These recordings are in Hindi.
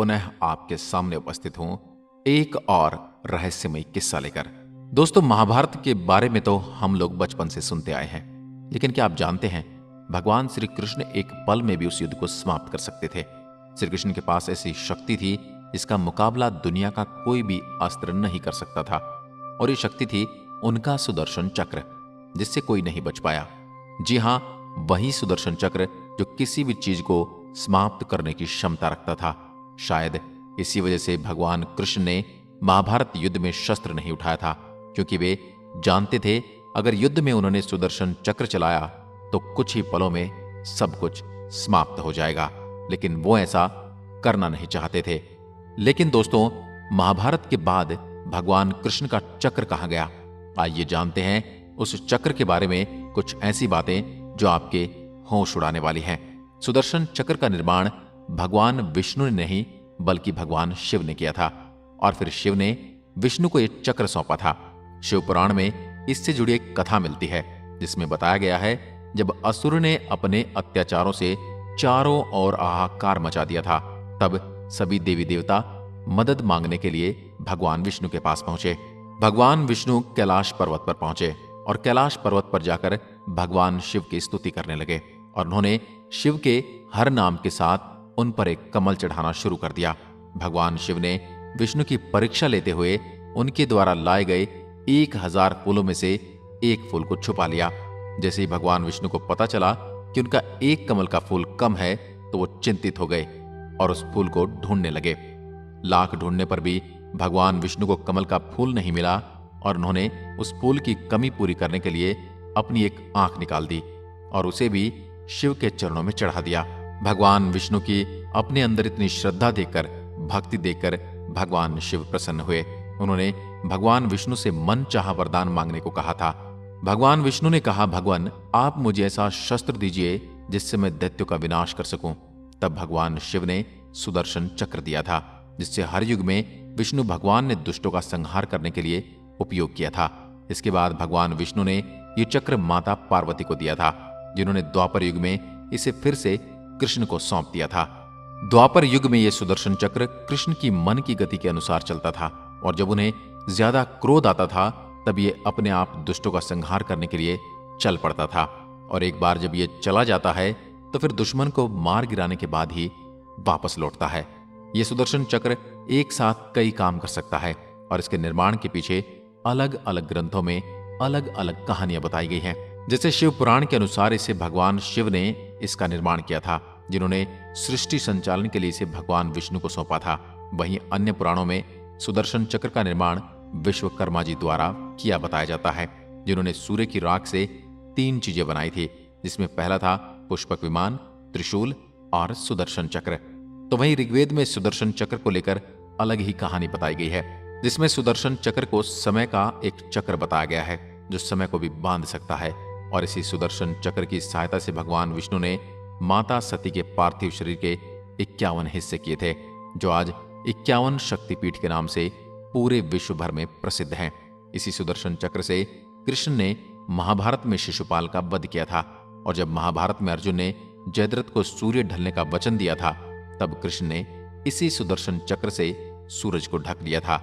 पुनः आपके सामने उपस्थित हूं एक और रहस्यमय किस्सा लेकर। दोस्तों, महाभारत के बारे में तो हम लोग बचपन से सुनते आए हैं, लेकिन क्या आप जानते हैं भगवान श्री कृष्ण एक पल में भी उस युद्ध को समाप्त कर सकते थे। श्री कृष्ण के पास ऐसी शक्ति थी जिसका मुकाबला दुनिया का कोई भी अस्त्र नहीं कर सकता था, और ये शक्ति थी उनका सुदर्शन चक्र, जिससे कोई नहीं बच पाया। जी हां, वही सुदर्शन चक्र जो किसी भी चीज को समाप्त करने की क्षमता रखता था। शायद इसी वजह से भगवान कृष्ण ने महाभारत युद्ध में शस्त्र नहीं उठाया था, क्योंकि वे जानते थे अगर युद्ध में उन्होंने सुदर्शन चक्र चलाया तो कुछ ही पलों में सब कुछ समाप्त हो जाएगा, लेकिन वो ऐसा करना नहीं चाहते थे। लेकिन दोस्तों, महाभारत के बाद भगवान कृष्ण का चक्र कहां गया? आइए जानते हैं उस चक्र के बारे में कुछ ऐसी बातें जो आपके होश उड़ाने वाली हैं। सुदर्शन चक्र का निर्माण भगवान विष्णु ने नहीं बल्कि भगवान शिव ने किया था, और फिर शिव ने विष्णु को यह चक्र सौंपा था। शिव पुराण में इससे जुड़ी एक कथा मिलती है, जिसमें बताया गया है जब असुर ने अपने अत्याचारों से चारों ओर हाहाकार मचा दिया था, तब सभी देवी देवता मदद मांगने के लिए भगवान विष्णु के पास पहुंचे। भगवान विष्णु कैलाश पर्वत पर पहुंचे और कैलाश पर्वत पर जाकर भगवान शिव की स्तुति करने लगे, और उन्होंने शिव के हर नाम के साथ उन पर एक कमल चढ़ाना शुरू कर दिया। भगवान शिव ने विष्णु की परीक्षा लेते हुए उनके द्वारा लाए गए 1000 फूलों में से एक फूल को छुपा लिया। जैसे ही भगवान विष्णु को पता चला कि उनका एक कमल का फूल कम है, तो वो चिंतित हो गए और उस फूल को ढूंढने लगे। लाख ढूंढने पर भी भगवान विष्णु को कमल का फूल नहीं मिला, और उन्होंने उस फूल की कमी पूरी करने के लिए अपनी एक आंख निकाल दी और उसे भी शिव के चरणों में चढ़ा दिया। भगवान विष्णु की अपने अंदर इतनी श्रद्धा देखकर, भक्ति देखकर भगवान शिव प्रसन्न हुए। उन्होंने भगवान विष्णु से मन चाहा वरदान मांगने को कहा था। भगवान विष्णु ने कहा, भगवान आप मुझे ऐसा शस्त्र दीजिए जिससे मैं दैत्यों का विनाश कर सकूं। तब भगवान शिव ने सुदर्शन चक्र दिया था, जिससे हर युग में विष्णु भगवान ने दुष्टों का संहार करने के लिए उपयोग किया था। इसके बाद भगवान विष्णु ने यह चक्र माता पार्वती को दिया था, जिन्होंने द्वापर युग में इसे फिर से कृष्ण को सौंप दिया था। द्वापर युग में यह सुदर्शन चक्र कृष्ण की मन की गति के अनुसार चलता था, और जब उन्हें ज्यादा क्रोध आता था तब ये अपने आप दुष्टों का संहार करने के लिए चल पड़ता था। और एक बार जब ये चला जाता है तो फिर दुश्मन को मार गिराने के बाद ही वापस लौटता है। यह सुदर्शन चक्र एक साथ कई काम कर सकता है, और इसके निर्माण के पीछे अलग अलग ग्रंथों में अलग अलग कहानियां बताई गई हैं। जैसे शिव पुराण के अनुसार इसे भगवान शिव ने इसका निर्माण किया था, जिन्होंने सृष्टि संचालन के लिए इसे भगवान विष्णु को सौंपा था। वहीं अन्य पुराणों में सुदर्शन चक्र का निर्माण विश्वकर्मा जी द्वारा किया बताया जाता है, जिन्होंने सूर्य की राख से 3 चीजें बनाई थी, जिसमें पहला था पुष्पक विमान, त्रिशूल और सुदर्शन चक्र। तो वहीं ऋग्वेद में सुदर्शन चक्र को लेकर अलग ही कहानी बताई गई है, जिसमें सुदर्शन चक्र को समय का एक चक्र बताया गया है जो समय को भी बांध सकता है। और इसी सुदर्शन चक्र की सहायता से भगवान विष्णु ने माता सती के पार्थिव शरीर के 51 हिस्से किए थे, जो आज 51 शक्तिपीठ के नाम से पूरे विश्व भर में प्रसिद्ध हैं। इसी सुदर्शन चक्र से कृष्ण ने महाभारत में शिशुपाल का वध किया था, और जब महाभारत में अर्जुन ने जयद्रथ को सूर्य ढलने का वचन दिया था, तब कृष्ण ने इसी सुदर्शन चक्र से सूरज को ढक लिया था।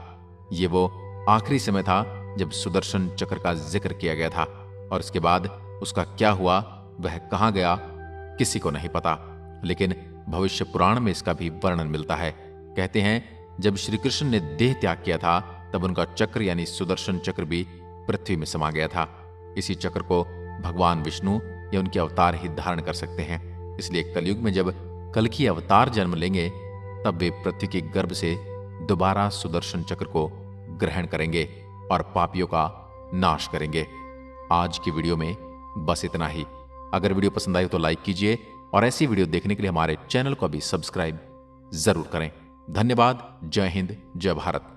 ये वो आखिरी समय था जब सुदर्शन चक्र का जिक्र किया गया था, और इसके बाद उसका क्या हुआ, वह कहां गया, किसी को नहीं पता। लेकिन भविष्य पुराण में इसका भी वर्णन मिलता है। कहते हैं जब श्री कृष्ण ने देह त्याग किया था, तब उनका चक्र यानी सुदर्शन चक्र भी पृथ्वी में समा गया था। इसी चक्र को भगवान विष्णु या उनके अवतार ही धारण कर सकते हैं। इसलिए कलयुग में जब कल्कि अवतार जन्म लेंगे, तब वे पृथ्वी के गर्भ से दोबारा सुदर्शन चक्र को ग्रहण करेंगे और पापियों का नाश करेंगे। आज की वीडियो में बस इतना ही। अगर वीडियो पसंद आई तो लाइक कीजिए, और ऐसी वीडियो देखने के लिए हमारे चैनल को भी सब्सक्राइब जरूर करें। धन्यवाद। जय हिंद, जय भारत।